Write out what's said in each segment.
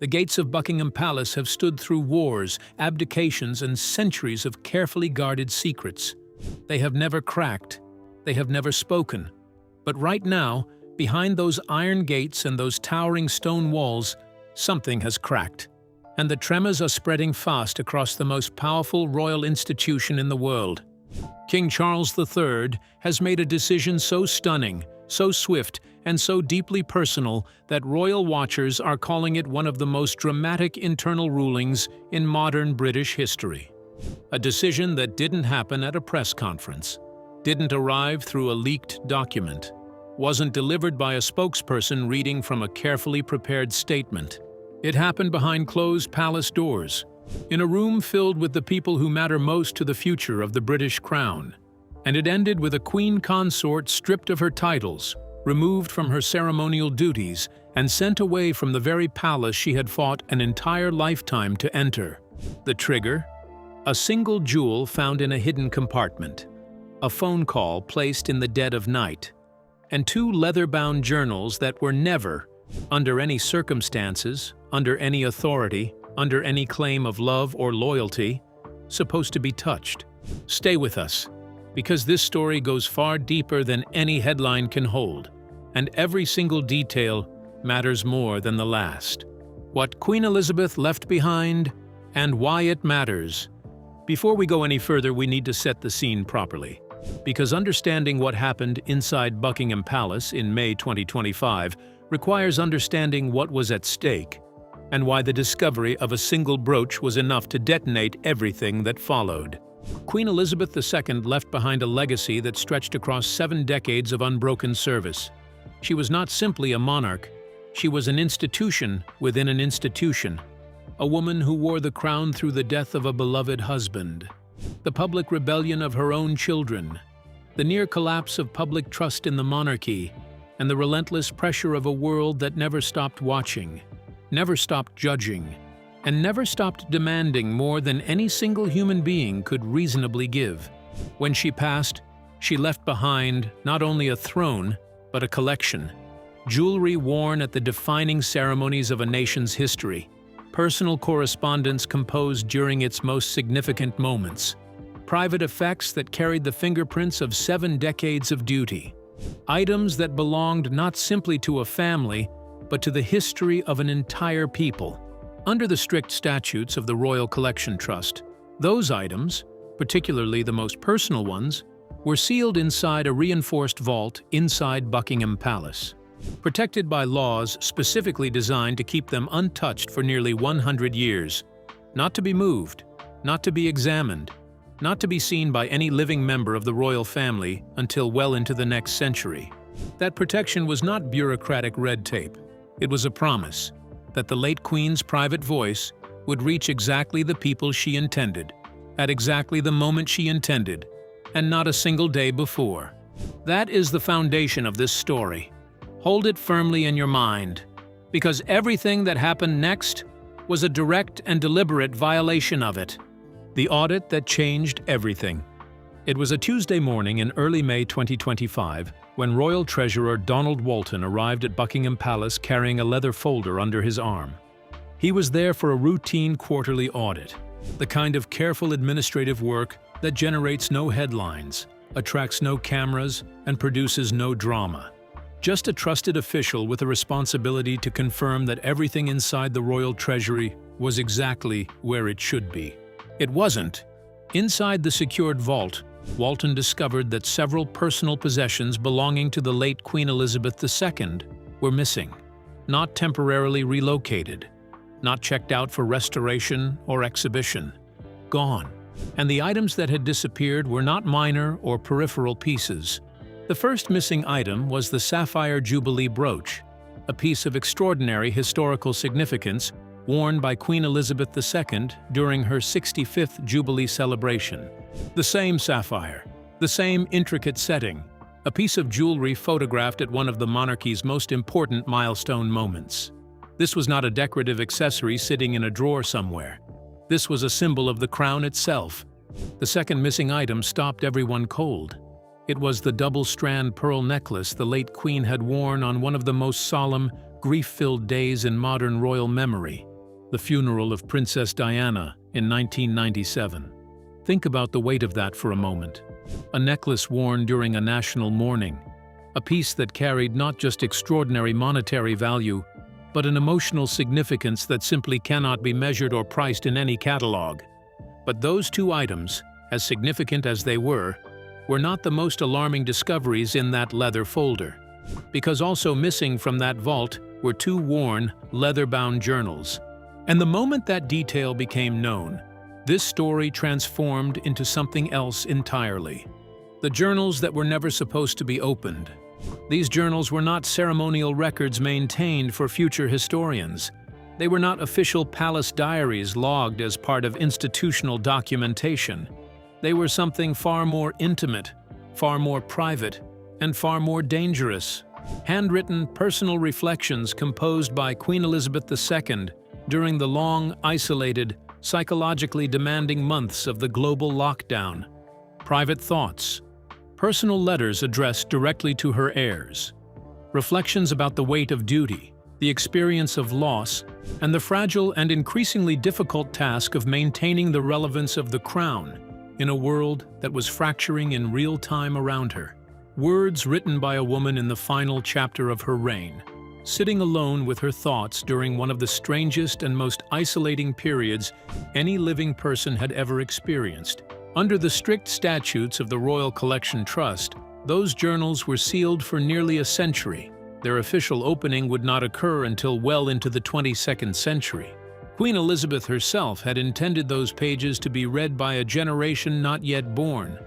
The gates of Buckingham Palace have stood through wars, abdications, and centuries of carefully guarded secrets. They have never cracked. They have never spoken. But right now, behind those iron gates and those towering stone walls, something has cracked. And the tremors are spreading fast across the most powerful royal institution in the world. King Charles III has made a decision so stunning, so swift, and so deeply personal that royal watchers are calling it one of the most dramatic internal rulings in modern British history. A decision that didn't happen at a press conference, didn't arrive through a leaked document, wasn't delivered by a spokesperson reading from a carefully prepared statement. It happened behind closed palace doors, in a room filled with the people who matter most to the future of the British crown. And it ended with a queen consort stripped of her titles, removed from her ceremonial duties, and sent away from the very palace she had fought an entire lifetime to enter. The trigger? A single jewel found in a hidden compartment, a phone call placed in the dead of night, and two leather-bound journals that were never, under any circumstances, under any authority, under any claim of love or loyalty, supposed to be touched. Stay with us, because this story goes far deeper than any headline can hold, and every single detail matters more than the last. What Queen Elizabeth left behind, and why it matters. Before we go any further, we need to set the scene properly, because understanding what happened inside Buckingham Palace in May 2025 requires understanding what was at stake, and why the discovery of a single brooch was enough to detonate everything that followed. Queen Elizabeth II left behind a legacy that stretched across 7 decades of unbroken service. She was not simply a monarch, she was an institution within an institution, a woman who wore the crown through the death of a beloved husband, the public rebellion of her own children, the near collapse of public trust in the monarchy, and the relentless pressure of a world that never stopped watching, never stopped judging, and never stopped demanding more than any single human being could reasonably give. When she passed, she left behind not only a throne, but a collection. Jewelry worn at the defining ceremonies of a nation's history, personal correspondence composed during its most significant moments, private effects that carried the fingerprints of 7 decades of duty, items that belonged not simply to a family, but to the history of an entire people. Under the strict statutes of the Royal Collection Trust, those items, particularly the most personal ones, were sealed inside a reinforced vault inside Buckingham Palace, protected by laws specifically designed to keep them untouched for nearly 100 years, not to be moved, not to be examined, not to be seen by any living member of the royal family until well into the next century. That protection was not bureaucratic red tape. It was a promise that the late Queen's private voice would reach exactly the people she intended, at exactly the moment she intended, and not a single day before. That is the foundation of this story. Hold it firmly in your mind, because everything that happened next was a direct and deliberate violation of it. The audit that changed everything. It was a Tuesday morning in early May 2025 when Royal Treasurer Donald Walton arrived at Buckingham Palace carrying a leather folder under his arm. He was there for a routine quarterly audit, the kind of careful administrative work that generates no headlines, attracts no cameras, and produces no drama. Just a trusted official with a responsibility to confirm that everything inside the Royal Treasury was exactly where it should be. It wasn't. Inside the secured vault, Walton discovered that several personal possessions belonging to the late Queen Elizabeth II were missing, not temporarily relocated, not checked out for restoration or exhibition, gone. And the items that had disappeared were not minor or peripheral pieces. The first missing item was the sapphire Jubilee brooch, a piece of extraordinary historical significance worn by Queen Elizabeth II during her 65th Jubilee celebration. The same sapphire, the same intricate setting, a piece of jewelry photographed at one of the monarchy's most important milestone moments. This was not a decorative accessory sitting in a drawer somewhere. This was a symbol of the crown itself. The second missing item stopped everyone cold. It was the double-strand pearl necklace the late Queen had worn on one of the most solemn, grief-filled days in modern royal memory. the funeral of Princess Diana in 1997. Think about the weight of that for a moment. A necklace worn during a national mourning. A piece that carried not just extraordinary monetary value, but an emotional significance that simply cannot be measured or priced in any catalog. But those two items, as significant as they were not the most alarming discoveries in that leather folder. Because also missing from that vault were two worn, leather-bound journals. And the moment that detail became known, this story transformed into something else entirely. The journals that were never supposed to be opened. These journals were not ceremonial records maintained for future historians. They were not official palace diaries logged as part of institutional documentation. They were something far more intimate, far more private, and far more dangerous. Handwritten personal reflections composed by Queen Elizabeth II during the long, isolated, psychologically demanding months of the global lockdown. Private thoughts. Personal letters addressed directly to her heirs. Reflections about the weight of duty, the experience of loss, and the fragile and increasingly difficult task of maintaining the relevance of the crown in a world that was fracturing in real time around her. Words written by a woman in the final chapter of her reign, sitting alone with her thoughts during one of the strangest and most isolating periods any living person had ever experienced. Under the strict statutes of the Royal Collection Trust, those journals were sealed for nearly a century. Their official opening would not occur until well into the 22nd century. Queen Elizabeth herself had intended those pages to be read by a generation not yet born,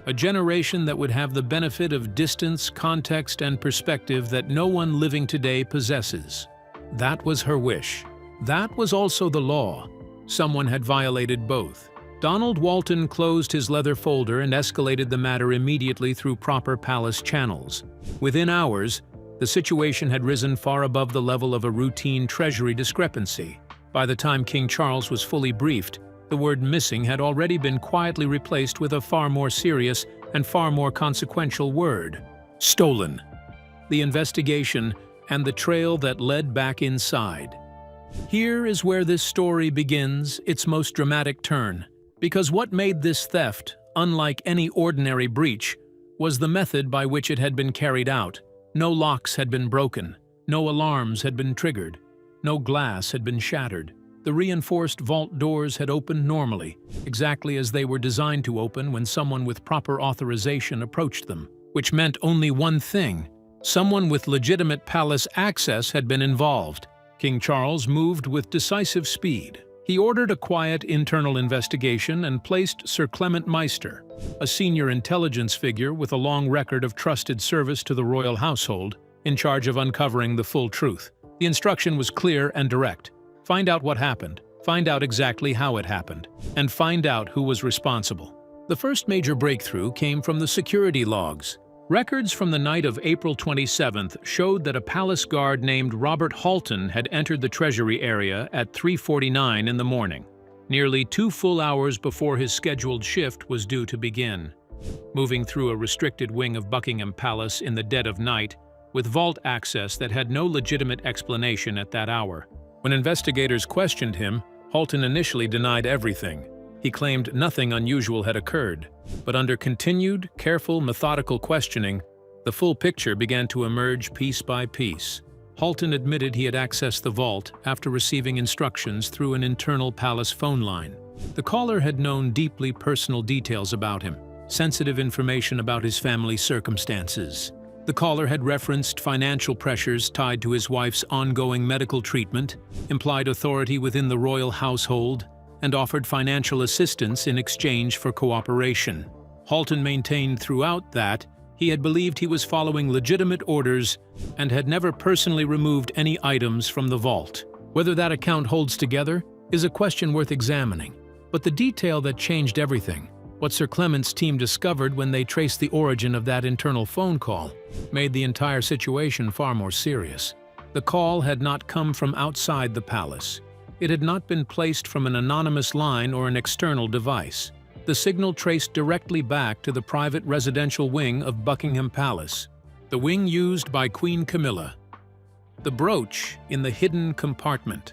a generation that would have the benefit of distance, context, and perspective that no one living today possesses. That was her wish. That was also the law. Someone had violated both. Donald Walton closed his leather folder and escalated the matter immediately through proper palace channels. Within hours, the situation had risen far above the level of a routine treasury discrepancy. By the time King Charles was fully briefed, the word missing had already been quietly replaced with a far more serious and far more consequential word: stolen. The investigation and the trail that led back inside. Here is where this story begins its most dramatic turn, because what made this theft, unlike any ordinary breach, was the method by which it had been carried out. No locks had been broken, no alarms had been triggered, no glass had been shattered. The reinforced vault doors had opened normally, exactly as they were designed to open when someone with proper authorization approached them, which meant only one thing: someone with legitimate palace access had been involved. King Charles moved with decisive speed. He ordered a quiet internal investigation and placed Sir Clement Meister, a senior intelligence figure with a long record of trusted service to the royal household, in charge of uncovering the full truth. The instruction was clear and direct. Find out what happened, find out exactly how it happened, and find out who was responsible. The first major breakthrough came from the security logs. Records from the night of April 27th showed that a palace guard named Robert Halton had entered the treasury area at 3:49 in the morning, nearly 2 full hours before his scheduled shift was due to begin. Moving through a restricted wing of Buckingham Palace in the dead of night, with vault access that had no legitimate explanation at that hour. When investigators questioned him, Halton initially denied everything. He claimed nothing unusual had occurred, but under continued, careful, methodical questioning, the full picture began to emerge piece by piece. Halton admitted he had accessed the vault after receiving instructions through an internal palace phone line. The caller had known deeply personal details about him, sensitive information about his family circumstances. The caller had referenced financial pressures tied to his wife's ongoing medical treatment, implied authority within the royal household, and offered financial assistance in exchange for cooperation. Halton maintained throughout that he had believed he was following legitimate orders and had never personally removed any items from the vault. Whether that account holds together is a question worth examining. But the detail that changed everything, what Sir Clement's team discovered when they traced the origin of that internal phone call, made the entire situation far more serious. The call had not come from outside the palace. It had not been placed from an anonymous line or an external device. The signal traced directly back to the private residential wing of Buckingham Palace, the wing used by Queen Camilla. The brooch in the hidden compartment,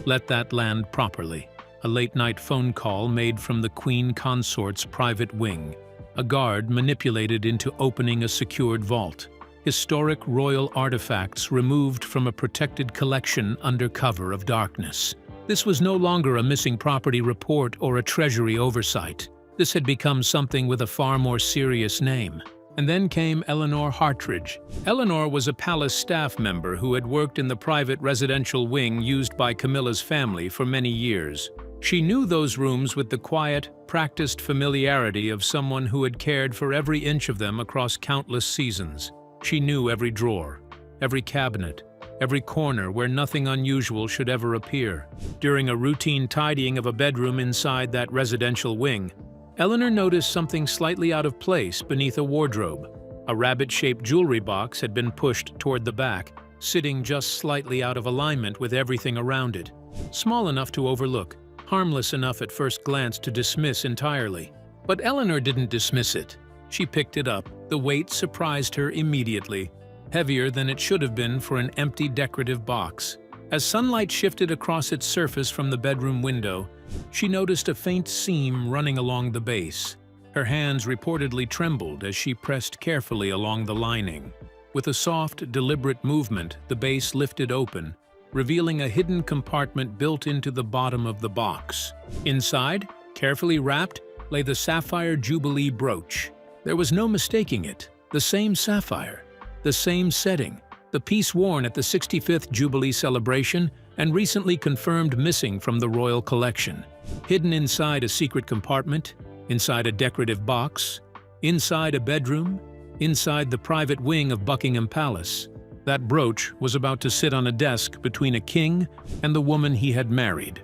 Let that land properly. A late-night phone call made from the Queen Consort's private wing. A guard manipulated into opening a secured vault. Historic royal artifacts removed from a protected collection under cover of darkness. This was no longer a missing property report or a treasury oversight. This had become something with a far more serious name. And then came Eleanor Hartridge. Eleanor was a palace staff member who had worked in the private residential wing used by Camilla's family for many years. She knew those rooms with the quiet, practiced familiarity of someone who had cared for every inch of them across countless seasons. She knew every drawer, every cabinet, every corner where nothing unusual should ever appear. During a routine tidying of a bedroom inside that residential wing, Eleanor noticed something slightly out of place beneath a wardrobe. A rabbit-shaped jewelry box had been pushed toward the back, sitting just slightly out of alignment with everything around it. Small enough to overlook, harmless enough at first glance to dismiss entirely. But Eleanor didn't dismiss it. She picked it up. The weight surprised her immediately, heavier than it should have been for an empty decorative box. As sunlight shifted across its surface from the bedroom window, she noticed a faint seam running along the base. Her hands reportedly trembled as she pressed carefully along the lining. With a soft, deliberate movement, the base lifted open, revealing a hidden compartment built into the bottom of the box. Inside, carefully wrapped, lay the sapphire Jubilee brooch. There was no mistaking it. The same sapphire, the same setting, the piece worn at the 65th Jubilee celebration and recently confirmed missing from the royal collection. Hidden inside a secret compartment, inside a decorative box, inside a bedroom, inside the private wing of Buckingham Palace. That brooch was about to sit on a desk between a king and the woman he had married.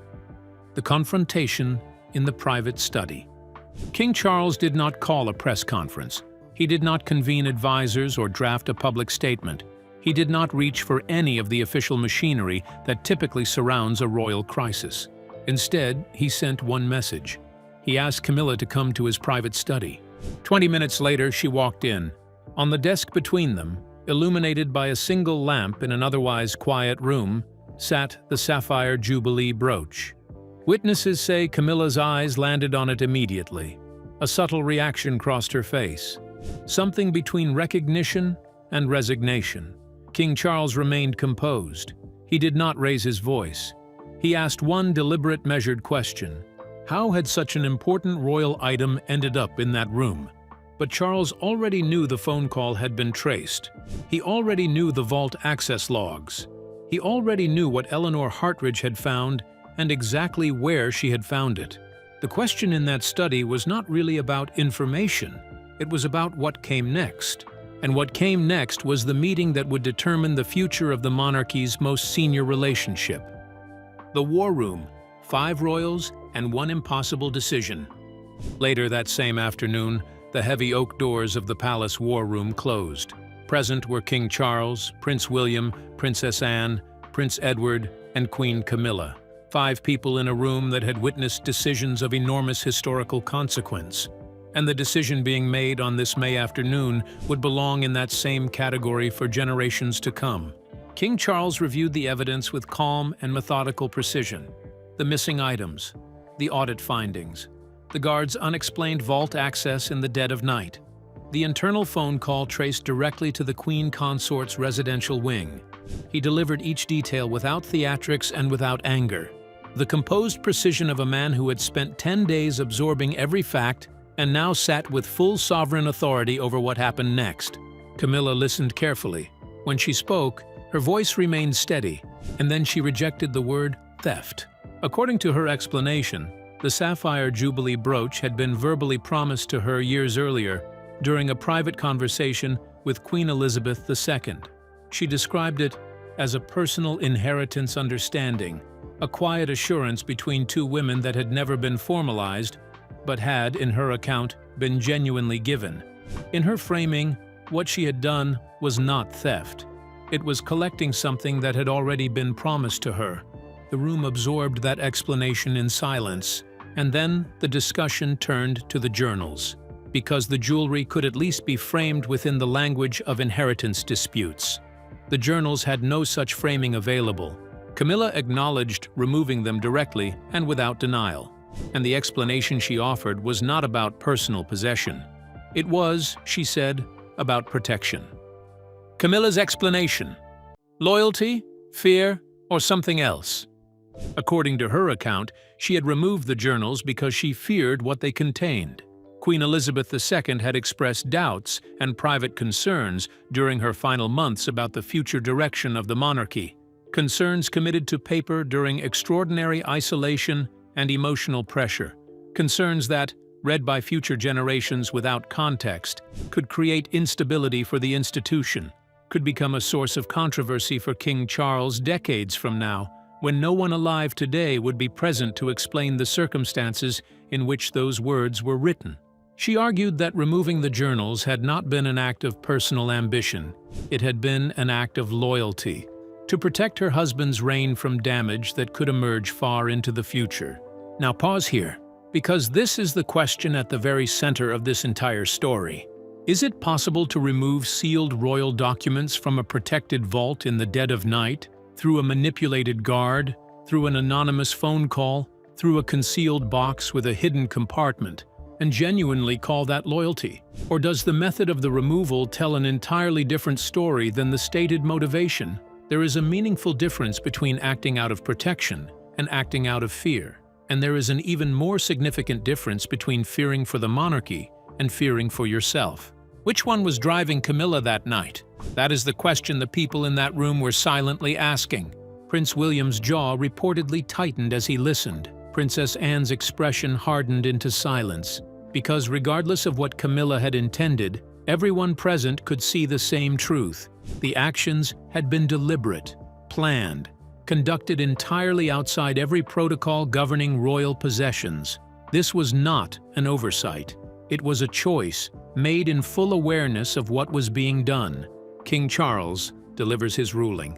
The confrontation in the private study. King Charles did not call a press conference. He did not convene advisors or draft a public statement. He did not reach for any of the official machinery that typically surrounds a royal crisis. Instead, he sent one message. He asked Camilla to come to his private study. 20 minutes later, she walked in. On the desk between them, illuminated by a single lamp in an otherwise quiet room, sat the sapphire Jubilee brooch. Witnesses say Camilla's eyes landed on it immediately. A subtle reaction crossed her face. Something between recognition and resignation. King Charles remained composed. He did not raise his voice. He asked one deliberate, measured question. How had such an important royal item ended up in that room? But Charles already knew the phone call had been traced. He already knew the vault access logs. He already knew what Eleanor Hartridge had found and exactly where she had found it. The question in that study was not really about information. It was about what came next. And what came next was the meeting that would determine the future of the monarchy's most senior relationship. The war room, 5 royals, and one impossible decision. Later that same afternoon, the heavy oak doors of the palace war room closed. Present were King Charles, Prince William, Princess Anne, Prince Edward, and Queen Camilla. 5 people in a room that had witnessed decisions of enormous historical consequence. And the decision being made on this May afternoon would belong in that same category for generations to come. King Charles reviewed the evidence with calm and methodical precision. The missing items, the audit findings, the guard's unexplained vault access in the dead of night, the internal phone call traced directly to the Queen Consort's residential wing. He delivered each detail without theatrics and without anger. The composed precision of a man who had spent 10 days absorbing every fact and now sat with full sovereign authority over what happened next. Camilla listened carefully. When she spoke, her voice remained steady, and then she rejected the word theft. According to her explanation, the sapphire Jubilee brooch had been verbally promised to her years earlier during a private conversation with Queen Elizabeth II. She described it as a personal inheritance understanding, a quiet assurance between 2 women that had never been formalized, but had, in her account, been genuinely given. In her framing, what she had done was not theft. It was collecting something that had already been promised to her. The room absorbed that explanation in silence, and then the discussion turned to the journals, because the jewelry could at least be framed within the language of inheritance disputes. The journals had no such framing available. Camilla acknowledged removing them directly and without denial, and the explanation she offered was not about personal possession. It was, she said, about protection. Camilla's explanation: loyalty, fear, or something else? According to her account, she had removed the journals because she feared what they contained. Queen Elizabeth II had expressed doubts and private concerns during her final months about the future direction of the monarchy, concerns committed to paper during extraordinary isolation and emotional pressure, concerns that, read by future generations without context, could create instability for the institution, could become a source of controversy for King Charles decades from now, when no one alive today would be present to explain the circumstances in which those words were written. She argued that removing the journals had not been an act of personal ambition, it had been an act of loyalty, to protect her husband's reign from damage that could emerge far into the future. Now pause here, because this is the question at the very center of this entire story. Is it possible to remove sealed royal documents from a protected vault in the dead of night, through a manipulated guard, through an anonymous phone call, through a concealed box with a hidden compartment, and genuinely call that loyalty? Or does the method of the removal tell an entirely different story than the stated motivation? There is a meaningful difference between acting out of protection and acting out of fear, and there is an even more significant difference between fearing for the monarchy and fearing for yourself. Which one was driving Camilla that night? That is the question the people in that room were silently asking. Prince William's jaw reportedly tightened as he listened. Princess Anne's expression hardened into silence, because regardless of what Camilla had intended, everyone present could see the same truth. The actions had been deliberate, planned, conducted entirely outside every protocol governing royal possessions. This was not an oversight. It was a choice, made in full awareness of what was being done. King Charles delivers his ruling.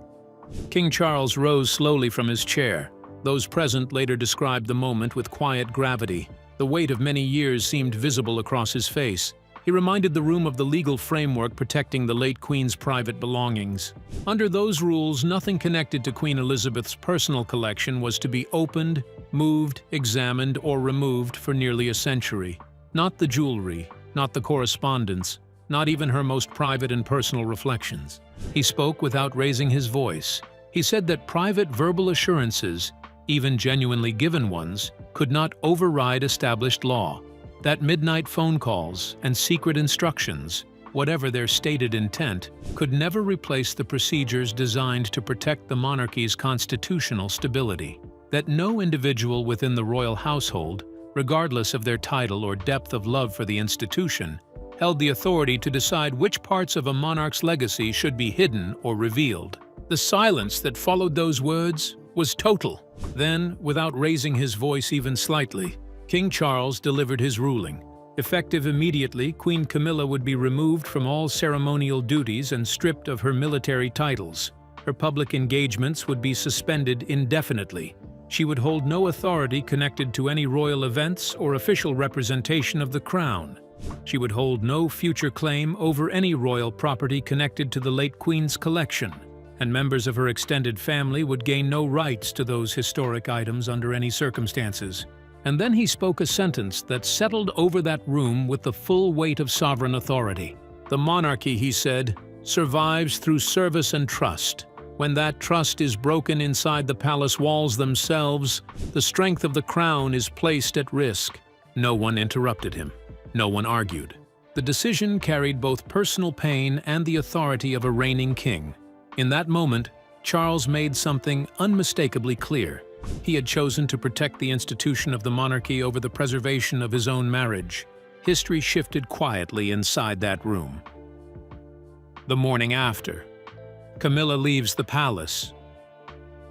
King Charles rose slowly from his chair. Those present later described the moment with quiet gravity. The weight of many years seemed visible across his face. He reminded the room of the legal framework protecting the late Queen's private belongings. Under those rules, nothing connected to Queen Elizabeth's personal collection was to be opened, moved, examined, or removed for nearly a century. Not the jewelry, not the correspondence, not even her most private and personal reflections. He spoke without raising his voice. He said that private verbal assurances, even genuinely given ones, could not override established law. That midnight phone calls and secret instructions, whatever their stated intent, could never replace the procedures designed to protect the monarchy's constitutional stability. That no individual within the royal household, regardless of their title or depth of love for the institution, held the authority to decide which parts of a monarch's legacy should be hidden or revealed. The silence that followed those words was total. Then, without raising his voice even slightly, King Charles delivered his ruling. Effective immediately, Queen Camilla would be removed from all ceremonial duties and stripped of her military titles. Her public engagements would be suspended indefinitely. She would hold no authority connected to any royal events or official representation of the crown. She would hold no future claim over any royal property connected to the late Queen's collection, and members of her extended family would gain no rights to those historic items under any circumstances. And then he spoke a sentence that settled over that room with the full weight of sovereign authority. The monarchy, he said, survives through service and trust. When that trust is broken inside the palace walls themselves, the strength of the crown is placed at risk. No one interrupted him. No one argued. The decision carried both personal pain and the authority of a reigning king. In that moment, Charles made something unmistakably clear. He had chosen to protect the institution of the monarchy over the preservation of his own marriage. History shifted quietly inside that room. The morning after, Camilla leaves the palace.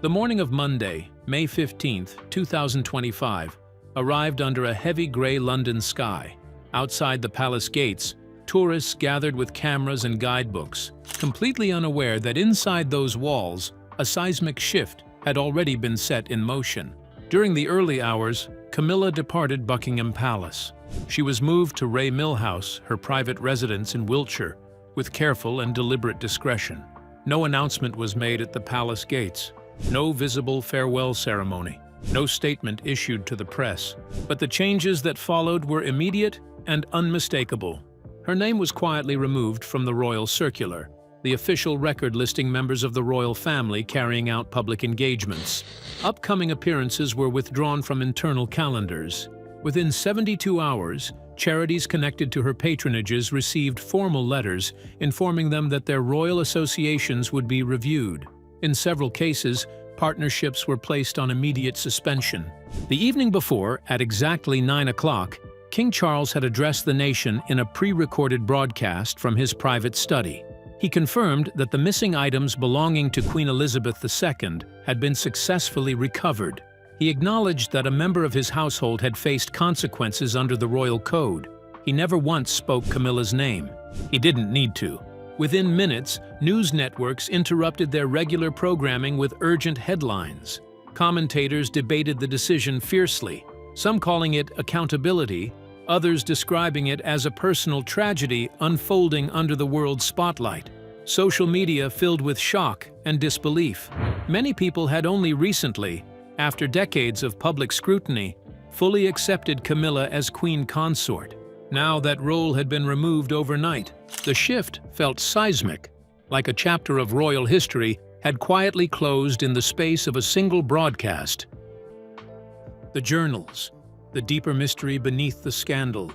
The morning of Monday, May 15, 2025, arrived under a heavy gray London sky. Outside the palace gates, tourists gathered with cameras and guidebooks, completely unaware that inside those walls, a seismic shift had already been set in motion. During the early hours, Camilla departed Buckingham Palace. She was moved to Ray Mill House, her private residence in Wiltshire, with careful and deliberate discretion. No announcement was made at the palace gates. No visible farewell ceremony, no statement issued to the press. But the changes that followed were immediate and unmistakable. Her name was quietly removed from the royal circular, the official record listing members of the royal family carrying out public engagements. Upcoming appearances were withdrawn from internal calendars. Within 72 hours, charities connected to her patronages received formal letters informing them that their royal associations would be reviewed. In several cases, partnerships were placed on immediate suspension. The evening before, at exactly 9 o'clock, King Charles had addressed the nation in a pre-recorded broadcast from his private study. He confirmed that the missing items belonging to Queen Elizabeth II had been successfully recovered. He acknowledged that a member of his household had faced consequences under the royal code. He never once spoke Camilla's name. He didn't need to. Within minutes, news networks interrupted their regular programming with urgent headlines. Commentators debated the decision fiercely, some calling it accountability, others describing it as a personal tragedy unfolding under the world's spotlight. Social media filled with shock and disbelief. Many people had only recently, after decades of public scrutiny, fully accepted Camilla as queen consort. Now that role had been removed overnight. The shift felt seismic, like a chapter of royal history had quietly closed in the space of a single broadcast. The journals, the deeper mystery beneath the scandal.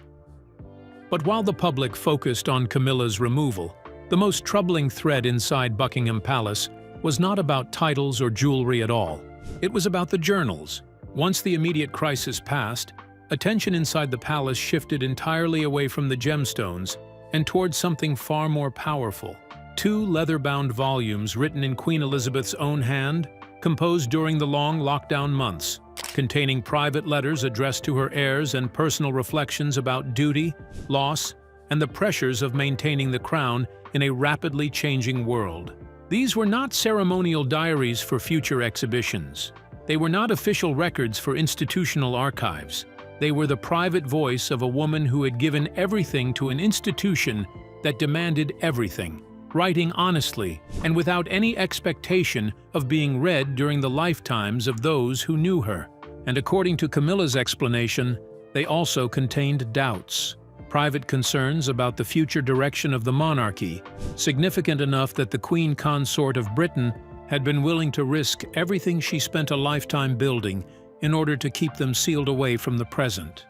But while the public focused on Camilla's removal, the most troubling thread inside Buckingham Palace was not about titles or jewelry at all. It was about the journals. Once the immediate crisis passed, attention inside the palace shifted entirely away from the gemstones and towards something far more powerful. 2 leather-bound volumes written in Queen Elizabeth's own hand, composed during the long lockdown months, containing private letters addressed to her heirs and personal reflections about duty, loss, and the pressures of maintaining the crown in a rapidly changing world. These were not ceremonial diaries for future exhibitions. They were not official records for institutional archives. They were the private voice of a woman who had given everything to an institution that demanded everything, writing honestly and without any expectation of being read during the lifetimes of those who knew her. And according to Camilla's explanation, they also contained doubts, private concerns about the future direction of the monarchy, significant enough that the Queen Consort of Britain had been willing to risk everything she spent a lifetime building in order to keep them sealed away from the present.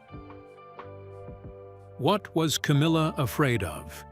What was Camilla afraid of?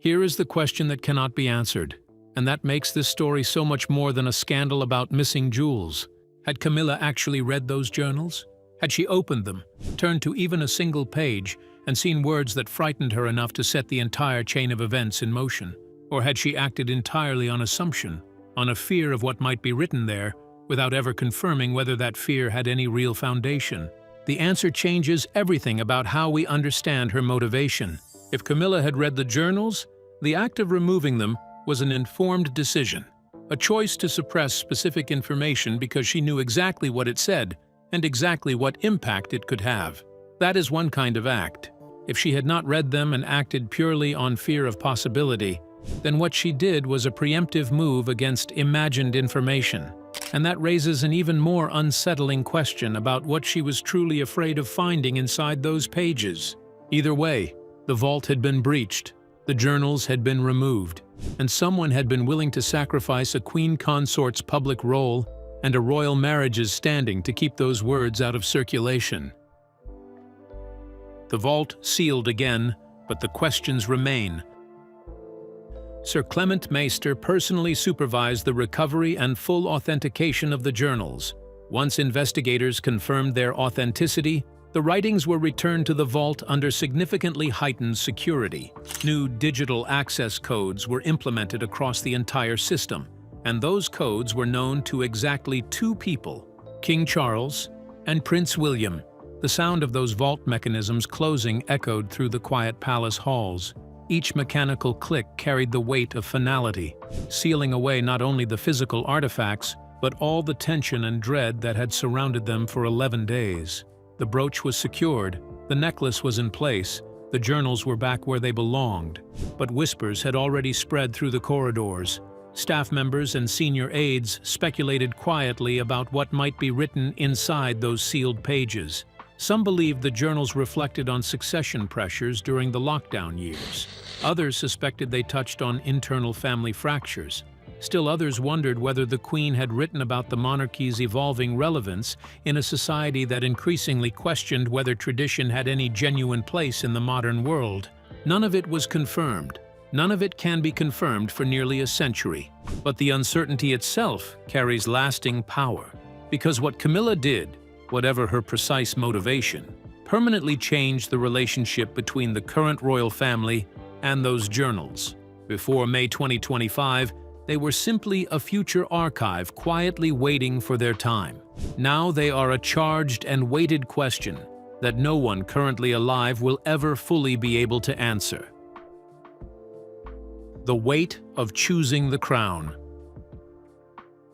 Here is the question that cannot be answered, and that makes this story so much more than a scandal about missing jewels. Had Camilla actually read those journals? Had she opened them, turned to even a single page, and seen words that frightened her enough to set the entire chain of events in motion? Or had she acted entirely on assumption, on a fear of what might be written there, without ever confirming whether that fear had any real foundation? The answer changes everything about how we understand her motivation. If Camilla had read the journals, the act of removing them was an informed decision, a choice to suppress specific information because she knew exactly what it said and exactly what impact it could have. That is one kind of act. If she had not read them and acted purely on fear of possibility, then what she did was a preemptive move against imagined information. And that raises an even more unsettling question about what she was truly afraid of finding inside those pages. Either way, the vault had been breached, the journals had been removed, and someone had been willing to sacrifice a queen consort's public role and a royal marriage's standing to keep those words out of circulation. The vault sealed again, but the questions remain. Sir Clement Maister personally supervised the recovery and full authentication of the journals. Once investigators confirmed their authenticity, the writings were returned to the vault under significantly heightened security. New digital access codes were implemented across the entire system, and those codes were known to exactly 2 people, King Charles and Prince William. The sound of those vault mechanisms closing echoed through the quiet palace halls. Each mechanical click carried the weight of finality, sealing away not only the physical artifacts, but all the tension and dread that had surrounded them for 11 days. The brooch was secured, the necklace was in place, the journals were back where they belonged. But whispers had already spread through the corridors. Staff members and senior aides speculated quietly about what might be written inside those sealed pages. Some believed the journals reflected on succession pressures during the lockdown years. Others suspected they touched on internal family fractures. Still others wondered whether the Queen had written about the monarchy's evolving relevance in a society that increasingly questioned whether tradition had any genuine place in the modern world. None of it was confirmed. None of it can be confirmed for nearly a century. But the uncertainty itself carries lasting power. Because what Camilla did, whatever her precise motivation, permanently changed the relationship between the current royal family and those journals. Before May 2025, they were simply a future archive quietly waiting for their time. Now they are a charged and weighted question that no one currently alive will ever fully be able to answer. The weight of choosing the crown.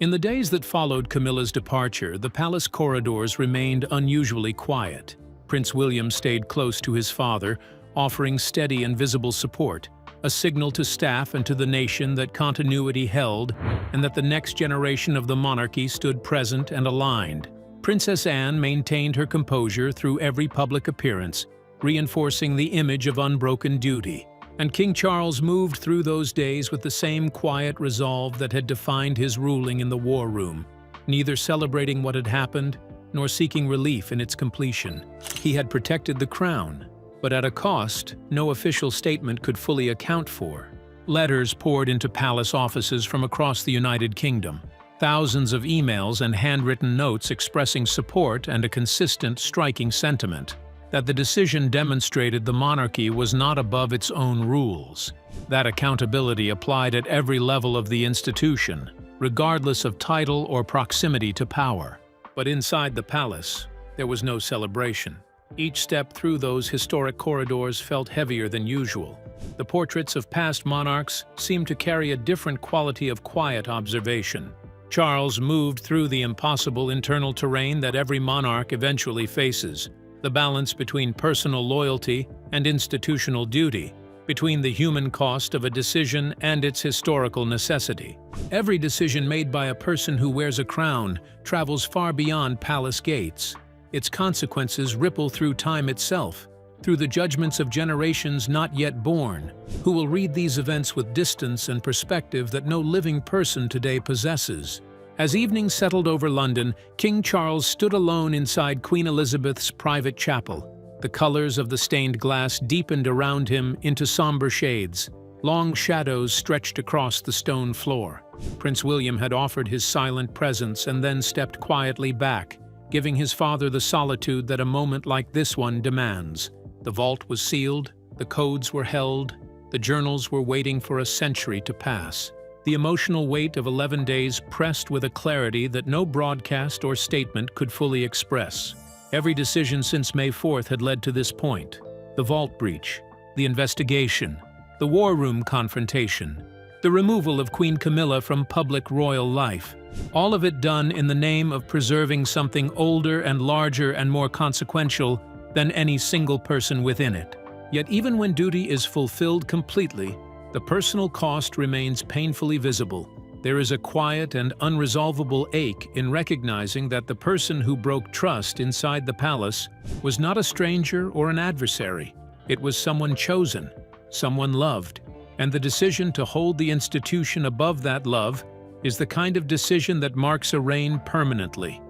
In the days that followed Camilla's departure, the palace corridors remained unusually quiet. Prince William stayed close to his father, offering steady and visible support, a signal to staff and to the nation that continuity held and that the next generation of the monarchy stood present and aligned. Princess Anne maintained her composure through every public appearance, reinforcing the image of unbroken duty. And King Charles moved through those days with the same quiet resolve that had defined his ruling in the war room, neither celebrating what had happened nor seeking relief in its completion. He had protected the crown, but at a cost no official statement could fully account for. Letters poured into palace offices from across the United Kingdom. Thousands of emails and handwritten notes expressing support and a consistent, striking sentiment that the decision demonstrated the monarchy was not above its own rules. That accountability applied at every level of the institution, regardless of title or proximity to power. But inside the palace, there was no celebration. Each step through those historic corridors felt heavier than usual. The portraits of past monarchs seemed to carry a different quality of quiet observation. Charles moved through the impossible internal terrain that every monarch eventually faces, the balance between personal loyalty and institutional duty, between the human cost of a decision and its historical necessity. Every decision made by a person who wears a crown travels far beyond palace gates. Its consequences ripple through time itself, through the judgments of generations not yet born, who will read these events with distance and perspective that no living person today possesses. As evening settled over London, King Charles stood alone inside Queen Elizabeth's private chapel. The colors of the stained glass deepened around him into somber shades. Long shadows stretched across the stone floor. Prince William had offered his silent presence and then stepped quietly back, giving his father the solitude that a moment like this one demands. The vault was sealed, the codes were held, the journals were waiting for a century to pass. The emotional weight of 11 days pressed with a clarity that no broadcast or statement could fully express. Every decision since May 4th had led to this point. The vault breach, the investigation, the war room confrontation, the removal of Queen Camilla from public royal life. All of it done in the name of preserving something older and larger and more consequential than any single person within it. Yet even when duty is fulfilled completely, the personal cost remains painfully visible. There is a quiet and unresolvable ache in recognizing that the person who broke trust inside the palace was not a stranger or an adversary. It was someone chosen, someone loved, and the decision to hold the institution above that love is the kind of decision that marks a reign permanently.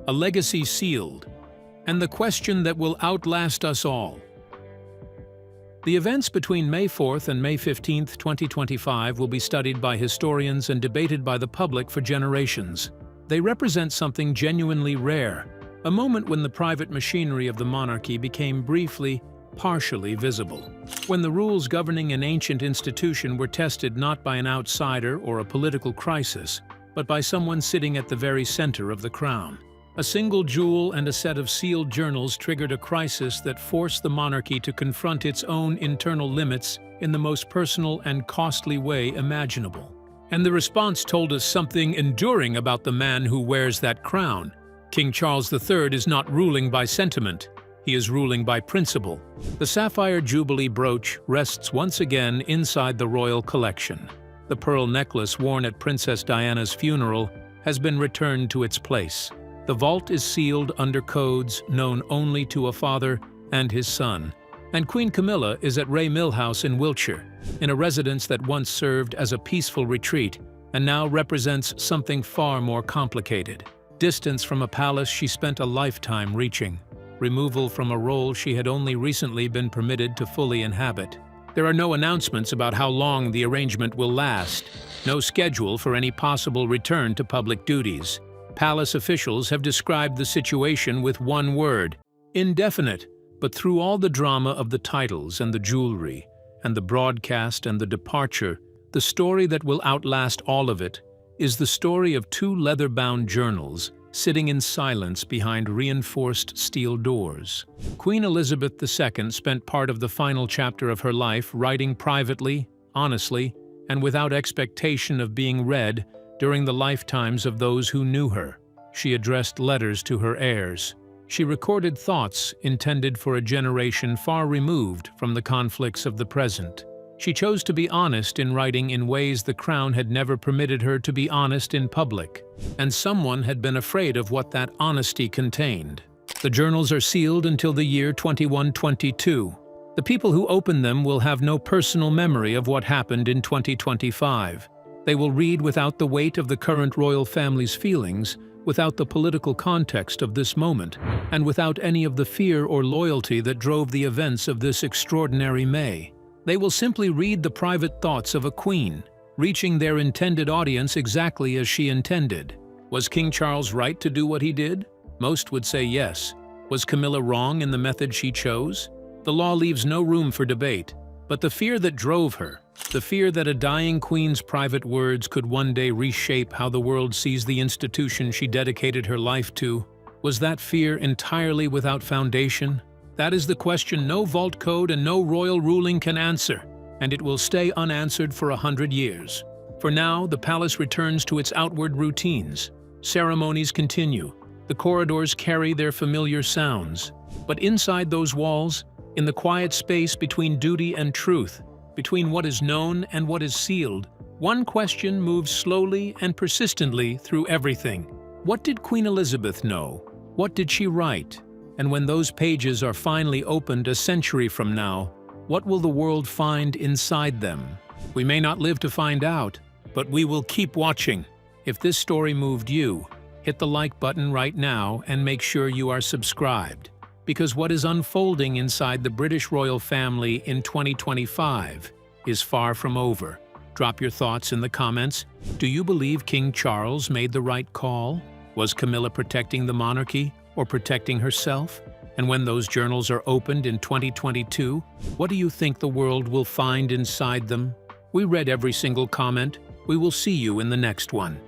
A legacy sealed, and the question that will outlast us all. The events between May 4th and May 15th, 2025 will be studied by historians and debated by the public for generations. They represent something genuinely rare, a moment when the private machinery of the monarchy became briefly, partially visible. When the rules governing an ancient institution were tested not by an outsider or a political crisis, but by someone sitting at the very center of the crown. A single jewel and a set of sealed journals triggered a crisis that forced the monarchy to confront its own internal limits in the most personal and costly way imaginable. And the response told us something enduring about the man who wears that crown. King Charles III is not ruling by sentiment. He is ruling by principle. The Sapphire Jubilee brooch rests once again inside the royal collection. The pearl necklace worn at Princess Diana's funeral has been returned to its place. The vault is sealed under codes known only to a father and his son. And Queen Camilla is at Ray Mill House in Wiltshire, in a residence that once served as a peaceful retreat and now represents something far more complicated. Distance from a palace she spent a lifetime reaching. Removal from a role she had only recently been permitted to fully inhabit. There are no announcements about how long the arrangement will last, no schedule for any possible return to public duties. Palace officials have described the situation with one word: indefinite. But through all the drama of the titles and the jewelry, and the broadcast and the departure, the story that will outlast all of it is the story of two leather-bound journals sitting in silence behind reinforced steel doors. Queen Elizabeth II spent part of the final chapter of her life writing privately, honestly, and without expectation of being read during the lifetimes of those who knew her. She addressed letters to her heirs. She recorded thoughts intended for a generation far removed from the conflicts of the present. She chose to be honest in writing in ways the Crown had never permitted her to be honest in public, and someone had been afraid of what that honesty contained. The journals are sealed until the year 2122. The people who open them will have no personal memory of what happened in 2025. They will read without the weight of the current royal family's feelings, without the political context of this moment, and without any of the fear or loyalty that drove the events of this extraordinary May. They will simply read the private thoughts of a queen, reaching their intended audience exactly as she intended. Was King Charles right to do what he did? Most would say yes. Was Camilla wrong in the method she chose? The law leaves no room for debate, but the fear that drove her, the fear that a dying queen's private words could one day reshape how the world sees the institution she dedicated her life to, was that fear entirely without foundation? That is the question no vault code and no royal ruling can answer, and it will stay unanswered for 100 years. For now, the palace returns to its outward routines. Ceremonies continue. The corridors carry their familiar sounds. But inside those walls, in the quiet space between duty and truth, between what is known and what is sealed, one question moves slowly and persistently through everything. What did Queen Elizabeth know? What did she write? And when those pages are finally opened a century from now, what will the world find inside them? We may not live to find out, but we will keep watching. If this story moved you, hit the like button right now and make sure you are subscribed. Because what is unfolding inside the British royal family in 2025 is far from over. Drop your thoughts in the comments. Do you believe King Charles made the right call? Was Camilla protecting the monarchy or protecting herself? And when those journals are opened in 2022, what do you think the world will find inside them? We read every single comment. We will see you in the next one.